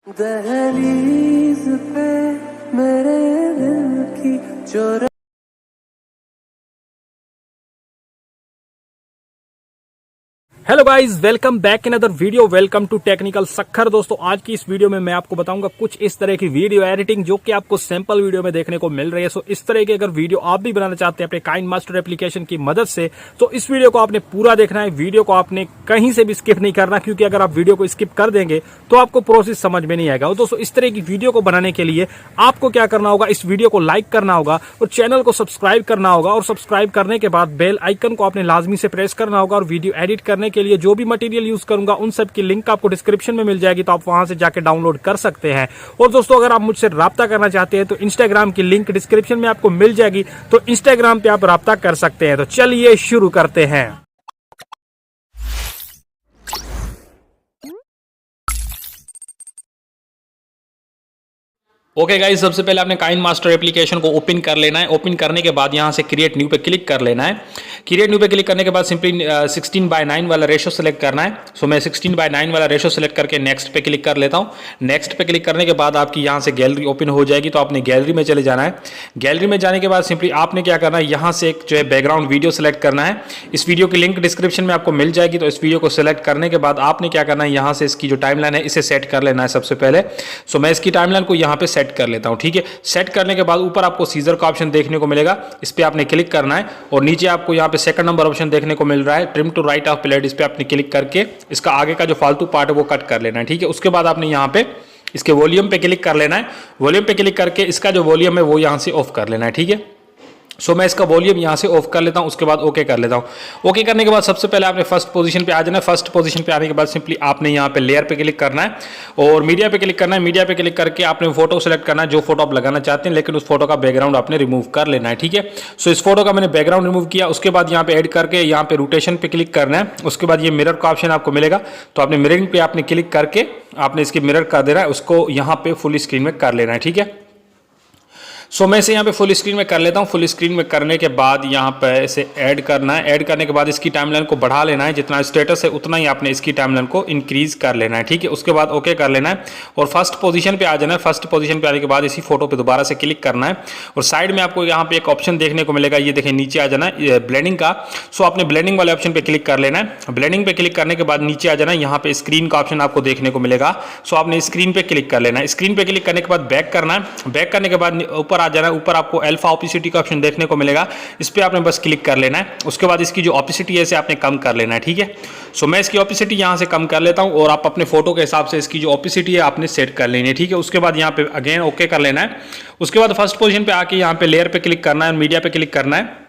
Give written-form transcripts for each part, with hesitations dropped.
दहलीज पे मेरे दिल की जो hello guys, welcome back in other video. Welcome to technical Sakkhar. दोस्तों, आज की इस वीडियो में मैं आपको बताऊंगा कुछ इस तरह की वीडियो एडिटिंग जो कि आपको सैंपल वीडियो में देखने को मिल रही है। सो इस तरह की अगर वीडियो आप भी बनाना चाहते हैं अपने काइनमास्टर एप्लीकेशन की मदद से, तो इस वीडियो को आपने पूरा देखना है। वीडियो को आपने कहीं से भी स्किप नहीं करना, क्योंकि अगर आप वीडियो को स्किप कर देंगे तो आपको प्रोसेस समझ में नहीं आएगा। और दोस्तों, इस तरह की वीडियो को बनाने के लिए आपको क्या करना होगा, इस वीडियो को लाइक करना होगा और चैनल को सब्सक्राइब करना होगा। और सब्सक्राइब करने के बाद बेल आइकन को आपने लाजमी से प्रेस करना होगा। और वीडियो एडिट करने के लिए जो भी मटेरियल यूज करूंगा उन सब की लिंक आपको डिस्क्रिप्शन में मिल जाएगी, तो आप वहां से जाके डाउनलोड कर सकते हैं। और दोस्तों, अगर आप मुझसे राब्ता करना चाहते हैं तो इंस्टाग्राम की लिंक डिस्क्रिप्शन में आपको मिल जाएगी, तो इंस्टाग्राम पे आप राब्ता कर सकते हैं। तो चलिए शुरू करते हैं। ओके गाइस, सबसे पहले आपने काइनमास्टर एप्लीकेशन को ओपन कर लेना है। ओपन करने के बाद यहां से क्रिएट न्यू पे क्लिक कर लेना है। क्रिएट न्यू पे क्लिक करने के बाद सिंपली 16:9 वाला रेशो सेलेक्ट करना है। सो मैं 16:9 वाला रेशो सेलेक्ट करके नेक्स्ट पे क्लिक कर लेता हूं। नेक्स्ट पे क्लिक करने के बाद आपकी यहां से गैलरी ओपन हो जाएगी, तो आपने गैलरी में चले जाना है। गैलरी में जाने के बाद सिंपली आपने क्या करना है, यहां से एक जो है बैकग्राउंड वीडियो सेलेक्ट करना है। इस वीडियो की लिंक डिस्क्रिप्शन में आपको मिल जाएगी, तो इस वीडियो को सेलेक्ट करने के बाद आपने क्या करना है, यहां से इसकी जो टाइमलाइन है इसे सेट कर लेना है सबसे पहले। सो मैं इसकी टाइमलाइन को यहां पे सेट कर लेता हूं। ठीक है, सेट करने के बाद ऊपर आपको सीजर का ऑप्शन देखने को मिलेगा, इस पे आपने क्लिक करना है। और नीचे आपको यहाँ पे सेकंड नंबर ऑप्शन देखने को मिल रहा है, trim to right of plate. इस पे आपने क्लिक करके इसका आगे का जो फालतू पार्ट है वो कट कर लेना है। ठीक है, उसके बाद आपने यहाँ पे इसके वॉल्यूम पे क्लिक कर लेना है। वॉल्यूम पे क्लिक करके इसका जो वॉल्यूम है वो यहाँ से ऑफ कर लेना है। ठीक है, सो मैं इसका वॉल्यूम यहाँ से ऑफ कर लेता हूँ, उसके बाद ओके कर लेता हूँ। ओके करने के बाद सबसे पहले आपने फर्स्ट पोजीशन पे आ जाना है। फर्स्ट पोजीशन पे आने के बाद सिंपली आपने यहाँ पे लेयर पे क्लिक करना है और मीडिया पे क्लिक करना है। मीडिया पे क्लिक करके आपने फोटो सेलेक्ट करना है, जो फोटो आप लगाना चाहते हैं, लेकिन उस फोटो का बैकग्राउंड आपने रिमूव कर लेना है। ठीक है, सो इस फोटो का मैंने बैकग्राउंड रिमूव किया। उसके बाद यहाँ पे एड करके यहाँ पे रोटेशन पे क्लिक करना है। उसके बाद ये मिरर का ऑप्शन आपको मिलेगा, तो आपने मिररिंग पे आपने क्लिक करके आपने इसकी मिरर कर देना है, उसको यहाँ पे फुल स्क्रीन में कर लेना है। ठीक है, सो मैं इसे यहाँ पे फुल स्क्रीन में कर लेता हूँ। फुल स्क्रीन में करने के बाद यहाँ पे इसे ऐड करना है। ऐड करने के बाद इसकी टाइमलाइन को बढ़ा लेना है, जितना स्टेटस है उतना ही आपने इसकी टाइमलाइन को इंक्रीज कर लेना है। ठीक है, उसके बाद ओके कर लेना है और फर्स्ट पोजीशन पे आ जाना है। फर्स्ट पोजीशन पे आने के बाद इसी फोटो पे दोबारा से क्लिक करना है और साइड में आपको यहाँ पे एक ऑप्शन देखने को मिलेगा, ये देखिए नीचे आ जाना है ब्लेंडिंग का। सो आपने ब्लेंडिंग वाले ऑप्शन पे क्लिक कर लेना है। ब्लेंडिंग पे क्लिक करने के बाद नीचे आ जाना है, यहाँ पे स्क्रीन का ऑप्शन आपको देखने को मिलेगा। सो आपने स्क्रीन पे क्लिक कर लेना है। स्क्रीन पे क्लिक करने के बाद बैक करना है। बैक करने के बाद ऊपर आ जाना है। ऊपर आपको अल्फा ऑपेसिटी का ऑप्शन देखने को मिलेगा, इस पे आपने बस क्लिक कर लेना है। उसके बाद इसकी जो ऑपेसिटी है इसे आपने कम कर लेना है। ठीक है, सो मैं इसकी ऑपेसिटी यहां से कम कर लेता हूं और आप अपने फोटो के हिसाब से इसकी जो ऑपेसिटी है आपने सेट कर लेनी है। ठीक है, उसके बाद यहां पे अगेन ओके कर लेना है। उसके बाद फर्स्ट पोजीशन पे आके यहां पे लेयर पे क्लिक करना है, मीडिया पे क्लिक करना है।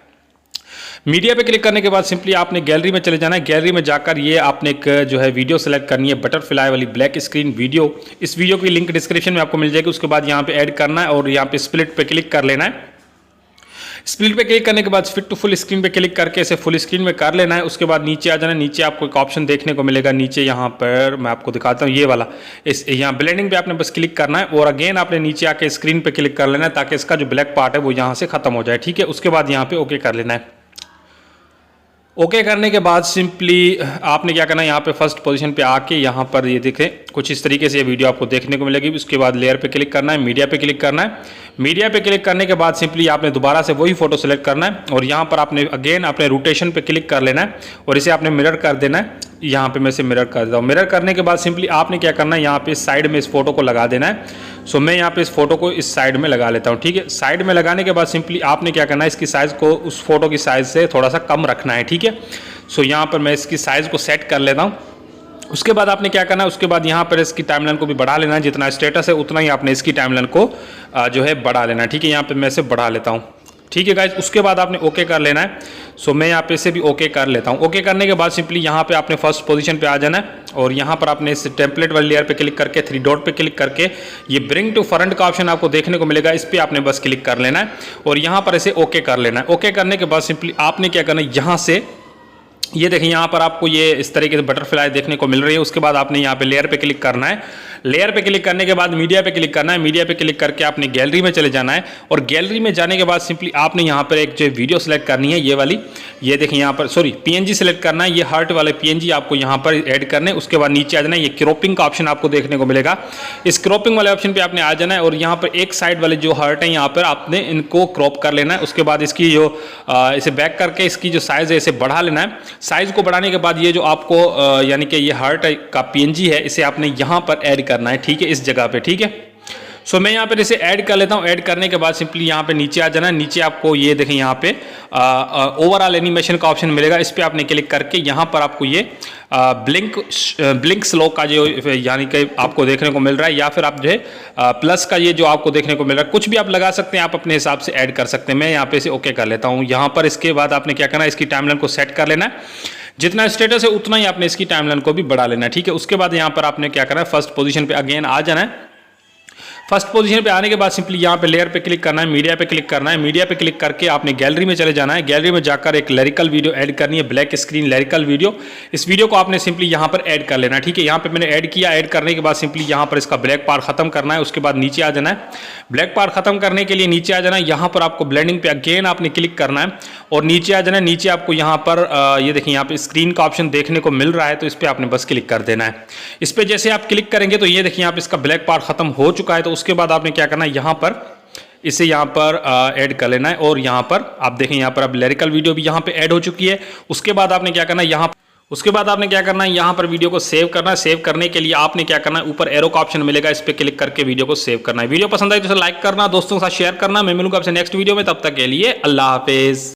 मीडिया पे क्लिक करने के बाद सिंपली आपने गैलरी में चले जाना है। गैलरी में जाकर ये आपने एक जो है वीडियो सेलेक्ट करनी है, बटरफ्लाई वाली ब्लैक स्क्रीन वीडियो। इस वीडियो की लिंक डिस्क्रिप्शन में आपको मिल जाएगी। उसके बाद यहाँ पे ऐड करना है और यहाँ पे स्प्लिट पे क्लिक कर लेना है। स्प्लिट पे क्लिक करने के बाद फिट टू फुल स्क्रीन पे क्लिक करके इसे फुल स्क्रीन में कर लेना है। उसके बाद नीचे आ जाना है। नीचे आपको एक ऑप्शन देखने को मिलेगा, नीचे यहाँ पर मैं आपको दिखाता हूँ, ये वाला इस यहाँ ब्लेंडिंग पे आपने बस क्लिक करना है और अगेन आपने नीचे आके स्क्रीन पे क्लिक कर लेना है, ताकि इसका जो ब्लैक पार्ट है वो यहाँ से खत्म हो जाए। ठीक है, उसके बाद यहाँ पे ओके कर लेना है। ओके करने के बाद सिंपली आपने क्या करना है, यहाँ पे फर्स्ट पोजीशन पे आके यहाँ पर ये देखें कुछ इस तरीके से ये वीडियो आपको देखने को मिलेगी। उसके बाद लेयर पे क्लिक करना है, मीडिया पे क्लिक करना है। मीडिया पे क्लिक करने के बाद सिंपली आपने दोबारा से वही फोटो सेलेक्ट करना है और यहाँ पर आपने अगेन अपने रोटेशन पे क्लिक कर लेना है और इसे आपने मिरर कर देना है। यहाँ पे मैं इसे मिरर कर देता हूँ। मिरर करने के बाद सिंपली आपने क्या करना है, यहाँ पे साइड में इस फोटो को लगा देना है। सो मैं यहाँ पे इस फोटो को इस साइड में लगा लेता हूँ। ठीक है, साइड में लगाने के बाद सिंपली आपने क्या करना है, इसकी साइज को उस फोटो की साइज से थोड़ा सा कम रखना है। ठीक है, सो यहाँ पर मैं इसकी साइज को सेट कर लेता हूँ। उसके बाद आपने क्या करना है, उसके बाद यहाँ पर इसकी टाइमलाइन को भी बढ़ा लेना है। जितना स्टेटस है उतना ही आपने इसकी टाइमलाइन को जो है बढ़ा लेना है। ठीक है, यहाँ पे मैं इसे बढ़ा लेता हूँ। ठीक है गाइज, उसके बाद आपने ओके कर लेना है। सो मैं यहाँ पे इसे भी ओके कर लेता हूँ। ओके करने के बाद सिंपली यहाँ पे आपने फर्स्ट पोजीशन पे आ जाना है और यहाँ पर आपने इस टेम्पलेट वाली लेयर पे क्लिक करके 3 डॉट पे क्लिक करके ये ब्रिंग टू फ्रंट का ऑप्शन आपको देखने को मिलेगा, इस पे आपने बस क्लिक कर लेना है और यहाँ पर इसे ओके कर लेना है। ओके करने के बाद सिंपली आपने क्या करना है, यहाँ से ये देखिए यहाँ पर आपको ये इस तरीके से बटरफ्लाई देखने को मिल रही है। उसके बाद आपने यहाँ पे लेयर पे क्लिक करना है। लेयर पे क्लिक करने के बाद मीडिया पे क्लिक करना है। मीडिया पे क्लिक करके आपने गैलरी में चले जाना है और गैलरी में जाने के बाद सिंपली आपने यहाँ पर एक जो वीडियो सेलेक्ट करनी है, ये वाली, ये देखिए यहाँ पर सॉरी पीएनजी सेलेक्ट करना है। ये हार्ट वाले पीएनजी आपको यहाँ पर ऐड करने। उसके बाद नीचे आ जाना है, ये क्रॉपिंग का ऑप्शन आपको देखने को मिलेगा। इस क्रॉपिंग वाले ऑप्शन पर आपने आ जाना है और यहाँ पर एक साइड वाले जो हार्ट है यहाँ पर आपने इनको क्रॉप कर लेना है। उसके बाद इसकी जो इसे बैक करके इसकी जो साइज़ है इसे बढ़ा लेना है। साइज़ को बढ़ाने के बाद ये जो आपको यानी कि ये हार्ट का पीएनजी है इसे आपने यहाँ पर ऐड करना है, ठीक है, इस जगह पे, ठीक है। सो मैं यहाँ पर इसे ऐड कर लेता हूँ। ऐड करने के बाद सिंपली यहाँ पे नीचे आ जाना है। नीचे आपको ये देखें यहाँ पे ओवरऑल एनिमेशन का ऑप्शन मिलेगा। इस पर आपने क्लिक करके यहाँ पर आपको ये ब्लिंक स्लो का जो यानी कि आपको देखने को मिल रहा है, या फिर आप जो है प्लस का ये जो आपको देखने को मिल रहा है, कुछ भी आप लगा सकते हैं, आप अपने हिसाब से ऐड कर सकते हैं। मैं यहाँ पे इसे ओके कर लेता हूँ। यहाँ पर इसके बाद आपने क्या करना है, इसकी टाइमलाइन को सेट कर लेना है। जितना स्टेटस है उतना ही आपने इसकी टाइमलाइन को भी बढ़ा लेना है, ठीक है। उसके बाद यहाँ पर आपने क्या करना है, फर्स्ट पोजीशन पे अगेन आ जाना है। फर्स्ट पोजीशन पे आने के बाद सिंपली यहाँ पे लेयर पे क्लिक करना है, मीडिया पे क्लिक करना है। मीडिया पे क्लिक करके आपने गैलरी में चले जाना है। गैलरी में जाकर एक लिरिकल वीडियो ऐड करनी है, ब्लैक स्क्रीन लिरिकल वीडियो। इस वीडियो को आपने सिंपली यहाँ पर ऐड कर लेना है, ठीक है। यहाँ पे मैंने ऐड किया। ऐड करने के बाद सिंपली यहाँ पर इसका ब्लैक पार्ट खत्म करना है। उसके बाद नीचे आ जाना है। ब्लैक पार्ट खत्म करने के लिए नीचे आ जाना है। यहाँ पर आपको ब्लेंडिंग पे अगेन आपने क्लिक करना है और नीचे आ जाना है। नीचे आपको यहाँ पर ये देखिए यहाँ पे स्क्रीन का ऑप्शन देखने को मिल रहा है, तो इस पर आपने बस क्लिक कर देना है। इस पर जैसे आप क्लिक करेंगे तो ये देखिए यहाँ पे इसका ब्लैक पार्ट खत्म हो चुका है। तो उसके बाद आपने क्या करना है, यहाँ पर इसे यहाँ पर ऐड कर लेना है और यहाँ पर आप देखें यहाँ पर अब लिरिकल वीडियो भी यहाँ पे ऐड हो चुकी है। उसके बाद आपने क्या करना है, यहाँ पर वीडियो को सेव करना है। सेव करने के लिए आपने क्या करना है, ऊपर एरो का ऑप्शन मिलेगा, इस पर क्लिक करके वीडियो को सेव करना है। वीडियो पसंद आई तो इसे लाइक करना, दोस्तों के साथ शेयर करना। मैं मिलूंगा आपसे नेक्स्ट वीडियो में, तब तक के लिए अल्लाह हाफिज।